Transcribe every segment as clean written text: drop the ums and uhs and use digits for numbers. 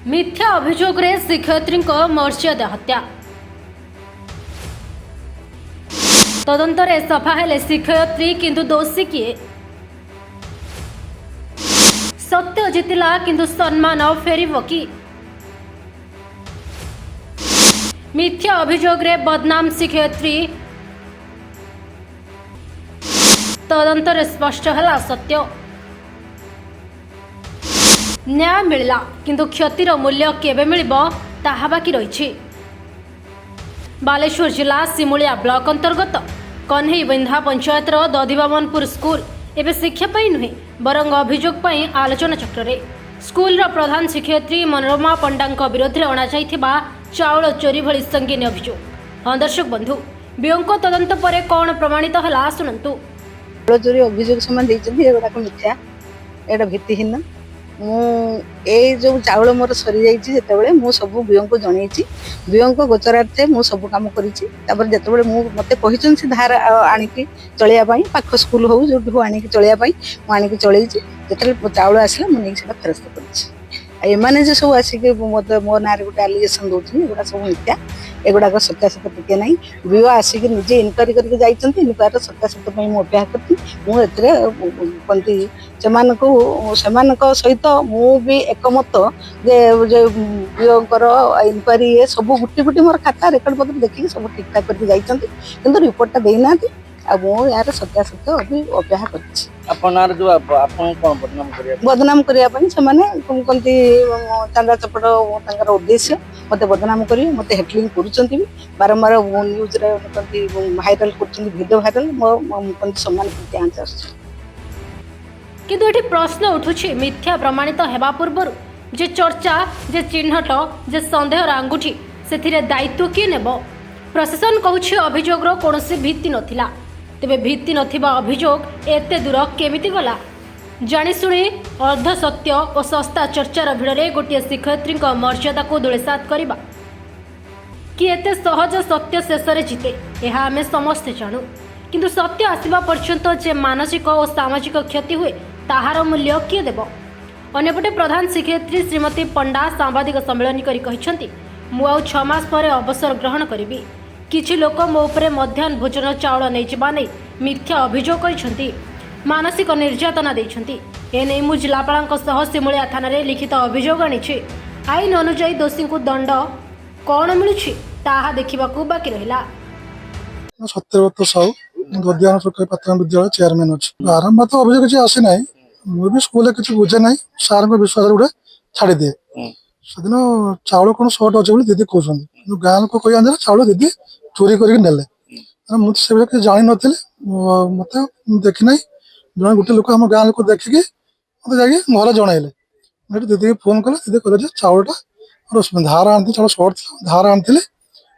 मिथ्या अभियोग रे शिक्षयित्री मर्यादा हत्या तदंतरे सफा हेले शिक्षयित्री किंतु दोषी किए सत्य जितिला किंतु सम्मान फेरिब कि मिथ्या अभियोग रे बदनाम शिक्षयित्री तदंतरे स्पष्ट है सत्य न्याय मिलला किंतु क्षतिर मूल्य केबे मिलिबो ताहा बाकी रही। बालेश्वर जिला सिमुलिया ब्लॉक अंतर्गत कन्हई बिंधा पंचायतर दधिबामनपुर स्कूल एवं शिक्षा पाई नुहे बरंग अभियोग पाई आलोचना चक्र स्कूल प्रधान शिक्षयित्री मनोरमा पंडा विरोध में अणाइथिबा चाउल चोरी भली संगीन अभियोग। हाँ दर्शक बंधु बीओं तदंत पर कौन प्रमाणित है शुणु। चोरी अभियोग से मिथ्या एटा भित्तिहीन जो चाउल मोर सरी जाते मुझे सब बीओं को जनई बीओं गोचरार्थे मुझे सब कम कर मत कही धार आणिकी चलवाई पाख स्कूल हो जो आणिकी चलवाई मुझे चलई जो चाउल आसला मुझे फेरस्त कर जो सब आसिक मत मो ना गोटे आलिगेसन दौरान एगुड़ा सब मिथ्या एगुड़ाक सत्यासत टिके ना बीओ आसिक निजे इनक्वारी करके जाइए इनक्वारी सत्यासत मुझे अपेक्षा करती सहित मुझे एकमत जे बीओकर इनक्वारी सब गुटी गुटी मोर खाता रेकर्ड पत्र देखिए सब ठीक ठाक करके जाइए रिपोर्टा देना यार सत्यासत अभी अपेक्षा कर बदनाम करने चांदा चपट उद्देश्य मत बदनाम कर मत हेडलिंग कर बारंबार न्यूज भाइराल कर भिडियो भाइराल सम्मान किंतु एठी प्रश्न उठुछि मिथ्या प्रमाणित हेबा पूर्व जे चर्चा जे चिन्हट जे संदेहर आंगुठी सेथिरे दायित्व किए नेब। प्रशासन कहूछि अभियोगरो कोनोसी भित्ति नथिला तेबे भित्ति नथिबा अभियोग एते दूर केमिति गला जाणीशुणी अर्ध सत्य और सस्ता चर्चार भिड़े गोटे शिक्षयित्री मर्यादा को धूलिसात करबा कि एते सहज सत्य शेष जिते यह आमे समस्ते जानू किंतु सत्य आसवा पर्यंत जे मानसिक और सामाजिक क्षति हुए ताहार मूल्य किए देव। अन्यपटे प्रधान शिक्षयित्री श्रीमती पंडा सांबादिक सम्मेलन करी मु आउ 6 मास पर अवसर ग्रहण करी किछि लोक मो उपरे मध्याह्न भोजन चाउल नहीं मिथ्या अभियोग करिसेंती मानसिक निर्यातना देइछंती एने मु जिलापाल सिमुलिया थाना रे लिखित अभियोग आनी आईन अनुजाई दोषी को दंड कौन मिलुछि ताहा देखिबाकू बाकी रहिला। सत्यव्रत साहू गद्यान सरकारी प्राथमिक विद्यालय चेयरमैन अच्छे आरंभ तो अभियोग किसी आसी ना मुझे स्कूल किसी बुझे ना सार विश्वास गोटे छाड़ी दिए से दिन चाउल कौन सर्ट अच्छे दीदी कहते गाँ लोक कही चाउल दीदी चोरी करके मुझे किसी जानी नी मत देखी ना जो गोटे लोक आम गाँ लोक देखिकी मत जा घर जनइले दीदी फोन कले दीदी कहले चाउलटा धार आनी चाउल सर्ट धार आनी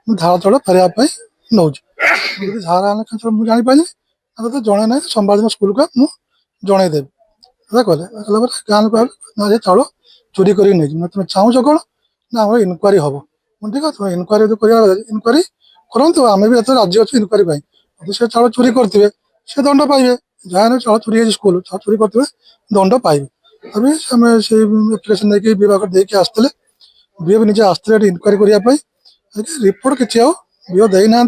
धार चाउल फेरवाई नौ धार आने मुझे जापारे तो जन ना संवाद स्कूल को मुझे कहले गाँ लोग चाउल चोरी कर तुम चाहूच कौन ना आम इनक्वारी हम ठीक है तुम इनक्वारी इनक्वारी करूँ आम भी राज्य अच्छे इनक्वारी से चाउल चोरी करते से दंड पाइबे जहाँ चाउल चोरी है स्कूल चाउल चोरी करते दंड पाइबे तभी आम से एप्लिकेशन देखिए विभाग देके आसते बीओ निजे आसते इनक्वारी करने रिपोर्ट किसी बीओ देना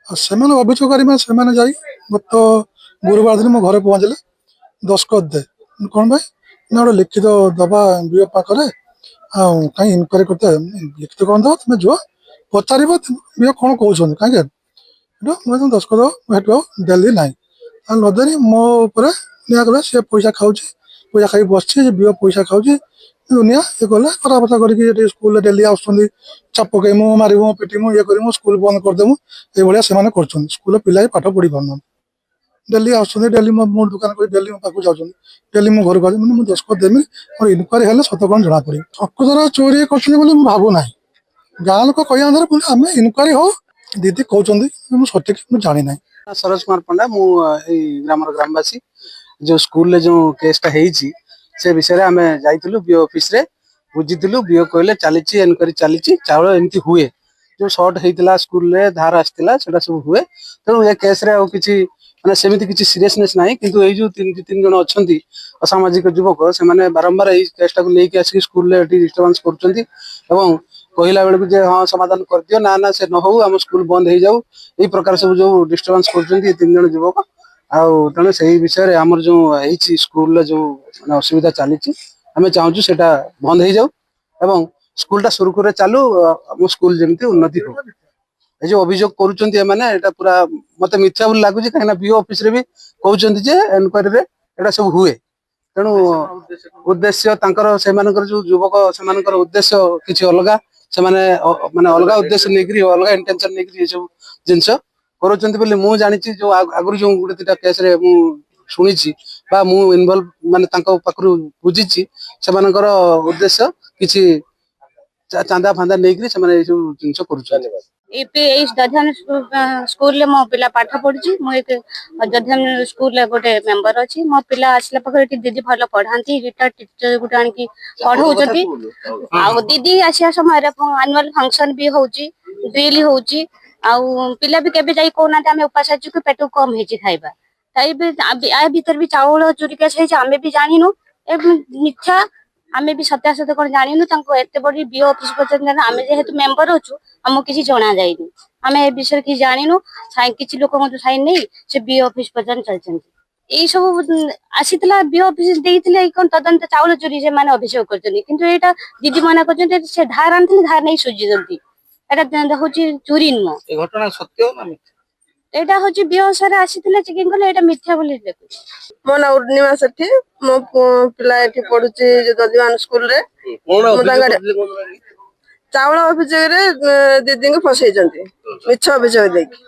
से अभियोगकारी से गत गुरुवार दिन मो घर पहुँचले दस्खत दे कौन भाई ना गोटे लिखित दबा बीओ पाखे कहीं इनक्वारी करते लिखित कौन दब तुम जो पचार बीओ कौन कौन कहीं तुम दस्खत हेटू डेली ना नदेनी मो निया सी पैसा खाऊ पैसा खाई बस बीओ पैसा खाऊ दुनिया ये कले कथबार्ता करके स्कूल डेली आस चाप पकईमु मारू पिटमु ये कर स्कूल बंद करदेमु ये स्कूल पिला पाठ पढ़ी पार डेली आस डेली मो दुकान कर डेली मो पाक जाऊँ डेली मो घर को मुझे दस्खत देमी और इनक्वारी हेल्ले सत कौन जना पड़े प्रकृतर चोरी कर भावुना गाँ लोक कह आम इनक्वारी हो दीदी कहते सठिक मुझे जानी ना। सरोज कुमार पंडा मुझे ग्रामवासी जो स्कूल जो केसटा से विषय आम जाइलु बीओ ऑफिस रे बुझीलु बीओ कहले चली एनक्वारी चली चाउल एमती हुए जो सर्ट होता स्कूल रे धार आसला सब हुए तेणु ये केस रे किसी ମାନେ ସେମିତି କିଛି ସିରିୟସନେସ୍ ନାହିଁ, କିନ୍ତୁ ଏଇ ଯୋଉ ତିନି ଜଣ ଅଛନ୍ତି ଅସାମାଜିକ ଯୁବକ, ସେମାନେ ବାରମ୍ବାର ଏଇ କେସଟାକୁ ନେଇକି ଆସିକି ସ୍କୁଲରେ ଏଠି ଡିଷ୍ଟର୍ବାନ୍ସ କରୁଛନ୍ତି ଏବଂ କହିଲା ବେଳକୁ ଯେ ହଁ ସମାଧାନ କରିଦିଅ, ନା ନା ସେ ନ ହଉ, ଆମ ସ୍କୁଲ ବନ୍ଦ ହେଇଯାଉ, ଏଇ ପ୍ରକାର ସବୁ ଯୋଉ ଡିଷ୍ଟର୍ବାନ୍ସ କରୁଛନ୍ତି ଏ 3 ଜଣ ଯୁବକ। ଆଉ ତେଣୁ ସେଇ ବିଷୟରେ ଆମର ଯୋଉ ହେଇଛି ସ୍କୁଲରେ ଯୋଉ ମାନେ ଅସୁବିଧା ଚାଲିଛି, ଆମେ ଚାହୁଁଛୁ ସେଟା ବନ୍ଦ ହେଇଯାଉ ଏବଂ ସ୍କୁଲଟା ସୁରୁଖୁରୁରେ ଚାଲୁ, ଆମ ସ୍କୁଲ ଯେମିତି ଉନ୍ନତି ହଉ। ଏ ଯୋଉ ଅଭିଯୋଗ କରୁଛନ୍ତି ଏମାନେ, ଏଟା ପୁରା ମତେ ମିଥ୍ୟା ବୋଲି ଲାଗୁଛି, କାହିଁକିନା ବିଓ ଅଫିସରେ ବି କହୁଛନ୍ତି ଯେ ଏନକ୍ୱାରୀରେ ଏଟା ସବୁ ହୁଏ। ତେଣୁ ଉଦ୍ଦେଶ୍ୟ ତାଙ୍କର, ସେମାନଙ୍କର ଯୋଉ ଯୁବକ, ସେମାନଙ୍କର ଉଦ୍ଦେଶ୍ୟ କିଛି ଅଲଗା, ସେମାନେ ମାନେ ଅଲଗା ଉଦ୍ଦେଶ୍ୟ ନେଇକିରି, ଅଲଗା ଇଣ୍ଟେନସନ ନେଇକିରି ଏସବୁ ଜିନିଷ କରୁଛନ୍ତି ବୋଲି ମୁଁ ଜାଣିଛି। ଯୋଉ ଆଗରୁ ଯୋଉ ଗୋଟେ ଦିଟା କେସରେ ମୁଁ ଶୁଣିଛି ବା ମୁଁ ଇନଭଲ୍ଭ ମାନେ ତାଙ୍କ ପାଖରୁ ବୁଝିଛି, ସେମାନଙ୍କର ଉଦ୍ଦେଶ୍ୟ କିଛି ଚାନ୍ଦା ଫାନ୍ଦା ନେଇକିରି ସେମାନେ ଏଇ ସବୁ ଜିନିଷ କରୁଛନ୍ତି। ଏବେ ଏଇ ଦଧ୍ୟାନ ସ୍କୁଲରେ ମୋ ପିଲା ପାଠ ପଢୁଛି। ମୁଁ ଏକ ଦଧ୍ୟାନ ସ୍କୁଲରେ ଗୋଟେ ମେମ୍ବର ଅଛି। ମୋ ପିଲା ଆସିଲା ପାଖରେ ଏଠି ଦିଦି ଭଲ ପଢାନ୍ତି, ରିଟାୟାର୍ଡ ଟିଚର ଗୋଟେ ଆଣିକି ପଢଉଛନ୍ତି। ଆଉ ଦିଦି ଆସିବା ସମୟରେ ଆନୁଆଲ ଫଙ୍କସନ ବି ହଉଛି, ଡ୍ରିଲ ହଉଛି। ଆଉ ପିଲା ବି କେବେ ଯାଇ କହୁନାହାନ୍ତି ଆମେ ଉପାସ ଅଛୁ କି ପେଟକୁ କମ ହେଇଛି ଖାଇବା। ଆ ଭିତରେ ବି ଚାଉଳ ଚୋରି କେସ ହେଇଛି, ଆମେ ବି ଜାଣିନୁ। ଏ ମିଥ୍ୟା, ଆମେ ବି ସତ୍ୟାସତ୍ୟ କଣ ଜାଣିନୁ। ତାଙ୍କୁ ଏତେ ବଡ ବିଓ ଅଫିସ ପର୍ଯ୍ୟନ୍ତ, ଆମେ ଯେହେତୁ ମେମ୍ବର ଅଛୁ ଆମକୁ କିଛି ଜଣା ଯାଇନି, ଆମେ ଏ ବିଷୟରେ କିଛି ଜାଣିନୁ। କିଛି ଲୋକଙ୍କ ସାଇନ ନେଇ ସେ ବିଓ ଅଫିସ ପର୍ଯ୍ୟନ୍ତ ଚାଲିଛନ୍ତି। ଏଇ ସବୁ ଆସିଥିଲା ବିଓ ଅଫିସ ଦେଇଥିଲେ କଣ ତଦନ୍ତ ଚାଉଳ ଚୋରି ସେମାନେ ଅଭିଯୋଗ କରିଛନ୍ତି, କିନ୍ତୁ ଏଇଟା ଦିଦି ମନା କରୁଛନ୍ତି ସେ ଧାର ଆଣିଥିଲେ, ଧାର ନେଇ ସୁଝିଛନ୍ତି। ଏଇଟା ହଉଛି ଚୋରି ନୁହଁ। ଏ ଘଟଣା ସତ୍ୟ ନା ମିଥ୍ୟା? ଏଇଟା ହଉଛି ବିଓ ସାରେ ଆସିଥିଲେ ଚେକିଂ କଲେ, ଏଇଟା ମିଥ୍ୟା ବୋଲି ଦେଖୁଛି। ମୋ ନାଁ ଉର୍ଣ୍ଣିମା ସେଠି, ମୋ ପିଲା ଏଠି ପଢୁଛି ଦଧିବାନ ସ୍କୁଲରେ। ଚାଉଳ ଅଭିଯୋଗରେ ଦିଦିଙ୍କୁ ଫସେଇଛନ୍ତି, ମିଛ ଅଭିଯୋଗ ଦେଇକି।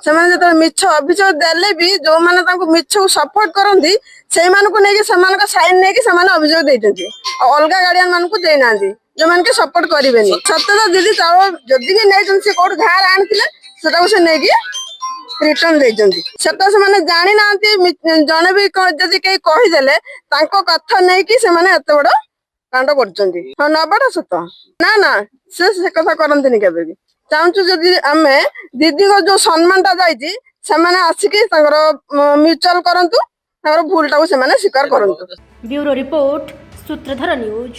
ସେମାନେ ଯେତେବେଳେ ମିଛ ଅଭିଯୋଗ ଦେଲେ ବି ଯୋଉମାନେ ତାଙ୍କୁ ମିଛକୁ ସପୋର୍ଟ କରନ୍ତି, ସେଇମାନଙ୍କୁ ନେଇକି ସେମାନଙ୍କ ସାଇନ ନେଇକି ସେମାନେ ଅଭିଯୋଗ ଦେଇଛନ୍ତି, ଆଉ ଅଲଗା ଗାର୍ଡିଆନ ମାନଙ୍କୁ ଦେଇନାହାନ୍ତି, ଯୋଉମାନେ କି ସପୋର୍ଟ କରିବେନି। ସତ୍ୟତ ଦିଦି ଚାଉଳ ଯଦି ବି ନେଇଛନ୍ତି, ସେ କୋଉଠୁ ଧାର ଆଣିଥିଲେ ସେଟାକୁ ସେ ନେଇକି ରିଟର୍ନ ଦେଇଛନ୍ତି। ସେଟା ସେମାନେ ଜାଣିନାହାନ୍ତି। ଜଣେ ବି ଯଦି କେହି କହିଦେଲେ ତାଙ୍କ କଥା ନେଇକି ସେମାନେ ଏତେ ବଡ କାଣ୍ଡ କରୁଛନ୍ତି। ହଁ ନବାଟା ସତ, ନା ନା ସେ କଥା କରନ୍ତିନି କେବେ ବି। ଚାହୁଁଛୁ ଯଦି ଆମେ ଦିଦିଙ୍କ ଯୋଉ ସମ୍ମାନ ଟା ଯାଇଛି, ସେମାନେ ଆସିକି ତାଙ୍କର ମ୍ୟୁଚୁଆଲ କରନ୍ତୁ, ତାଙ୍କର ଭୁଲ ଟାକୁ ସେମାନେ ସ୍ୱୀକାର କରନ୍ତୁ। Bureau report, Sutradhar news.